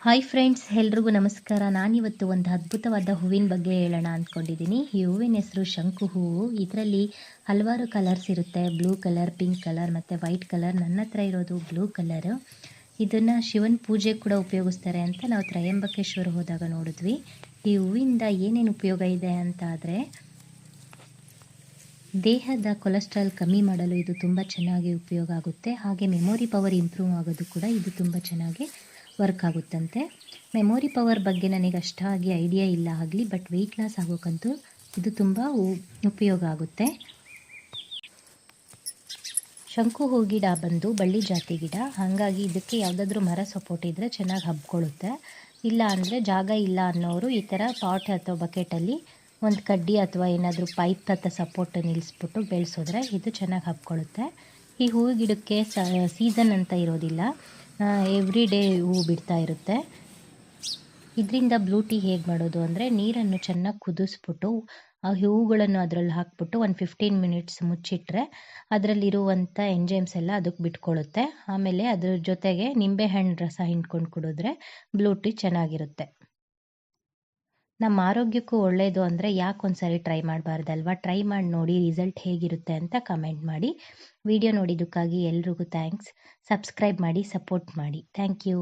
Hi friends, ಎಲ್ರಿಗೂ ನಮಸ್ಕಾರ. ನಾನಿವತ್ತು ಒಂದು ಅದ್ಭುತವಾದ ಹೂವಿನ ಬಗ್ಗೆ ಹೇಳೋಣ ಅಂದ್ಕೊಂಡಿದ್ದೀನಿ. ಈ ಹೂವಿನ ಹೆಸರು ಶಂಕು ಹೂವು. ಇದರಲ್ಲಿ ಹಲವಾರು ಕಲರ್ಸ್ ಇರುತ್ತೆ. ಬ್ಲೂ ಕಲರ್, ಪಿಂಕ್ ಕಲರ್ ಮತ್ತು ವೈಟ್ ಕಲರ್. ನನ್ನ ಹತ್ರ ಇರೋದು ಬ್ಲೂ ಕಲರು. ಇದನ್ನು ಶಿವನ ಪೂಜೆ ಕೂಡ ಉಪಯೋಗಿಸ್ತಾರೆ ಅಂತ ನಾವು ತ್ರಯಂಬಕೇಶ್ವರ ಹೋದಾಗ ನೋಡಿದ್ವಿ. ಈ ಹೂವಿಂದ ಏನೇನು ಉಪಯೋಗ ಇದೆ ಅಂತ ಆದರೆ, ದೇಹದ ಕೊಲೆಸ್ಟ್ರಾಲ್ ಕಮ್ಮಿ ಮಾಡಲು ಇದು ತುಂಬ ಚೆನ್ನಾಗಿ ಉಪಯೋಗ ಆಗುತ್ತೆ. ಹಾಗೆ ಮೆಮೊರಿ ಪವರ್ ಇಂಪ್ರೂವ್ ಆಗೋದು ಕೂಡ ಇದು ತುಂಬ ಚೆನ್ನಾಗಿ ವರ್ಕ್ ಆಗುತ್ತಂತೆ. ಮೆಮೊರಿ ಪವರ್ ಬಗ್ಗೆ ನನಗೆ ಅಷ್ಟಾಗಿ ಐಡಿಯಾ ಇಲ್ಲ ಆಗಲಿ, ಬಟ್ ವೆಯ್ಟ್ ಲಾಸ್ ಆಗೋಕ್ಕಂತೂ ಇದು ತುಂಬ ಉಪಯೋಗ ಆಗುತ್ತೆ. ಶಂಕು ಹೂ ಗಿಡ ಬಂದು ಬಳ್ಳಿ ಜಾತಿ ಗಿಡ, ಹಾಗಾಗಿ ಇದಕ್ಕೆ ಯಾವುದಾದ್ರೂ ಮರ ಸಪೋರ್ಟ್ ಇದ್ದರೆ ಚೆನ್ನಾಗಿ ಹಬ್ಕೊಳ್ಳುತ್ತೆ. ಇಲ್ಲ ಅಂದರೆ ಜಾಗ ಇಲ್ಲ ಅನ್ನೋರು ಈ ಥರ ಪಾಟ್ ಅಥವಾ ಬಕೆಟಲ್ಲಿ ಒಂದು ಕಡ್ಡಿ ಅಥವಾ ಏನಾದರೂ ಪೈಪ್ ಅಥವಾ ಸಪೋರ್ಟ್ ನಿಲ್ಲಿಸ್ಬಿಟ್ಟು ಬೆಳೆಸಿದ್ರೆ ಇದು ಚೆನ್ನಾಗಿ ಹಬ್ಕೊಳ್ಳುತ್ತೆ. ಈ ಹೂವು ಗಿಡಕ್ಕೆ ಸೀಸನ್ ಅಂತ ಇರೋದಿಲ್ಲ, ಎವ್ರಿ ಡೇ ಹೂವು ಬಿಡ್ತಾ ಇರುತ್ತೆ. ಇದರಿಂದ ಬ್ಲೂ ಟೀ ಹೇಗೆ ಮಾಡೋದು ಅಂದರೆ, ನೀರನ್ನು ಚೆನ್ನಾಗಿ ಕುದಿಸ್ಬಿಟ್ಟು ಆ ಹೂವುಗಳನ್ನು ಅದರಲ್ಲಿ ಹಾಕ್ಬಿಟ್ಟು ಒಂದು 15 ಮಿನಿಟ್ಸ್ ಮುಚ್ಚಿಟ್ರೆ ಅದರಲ್ಲಿರುವಂಥ ಎಂಜೈಮ್ಸ್ ಎಲ್ಲ ಅದಕ್ಕೆ ಬಿಟ್ಕೊಳ್ಳುತ್ತೆ. ಆಮೇಲೆ ಅದ್ರ ಜೊತೆಗೆ ನಿಂಬೆಹಣ್ಣು ರಸ ಹಿಂಡ್ಕೊಂಡು ಕುಡಿದ್ರೆ ಬ್ಲೂ ಟೀ ಚೆನ್ನಾಗಿರುತ್ತೆ. ನಮ್ಮ ಆರೋಗ್ಯಕ್ಕೂ ಒಳ್ಳೆಯದು ಅಂದರೆ ಯಾಕೆ ಒಂದ್ಸರಿ ಟ್ರೈ ಮಾಡಬಾರ್ದಲ್ವಾ? ಟ್ರೈ ಮಾಡಿ ನೋಡಿ, ರಿಸಲ್ಟ್ ಹೇಗಿರುತ್ತೆ ಅಂತ ಕಮೆಂಟ್ ಮಾಡಿ. ವಿಡಿಯೋ ನೋಡಿದ್ದಕ್ಕಾಗಿ ಎಲ್ರಿಗೂ ಥ್ಯಾಂಕ್ಸ್. ಸಬ್ಸ್ಕ್ರೈಬ್ ಮಾಡಿ, ಸಪೋರ್ಟ್ ಮಾಡಿ. Thank you.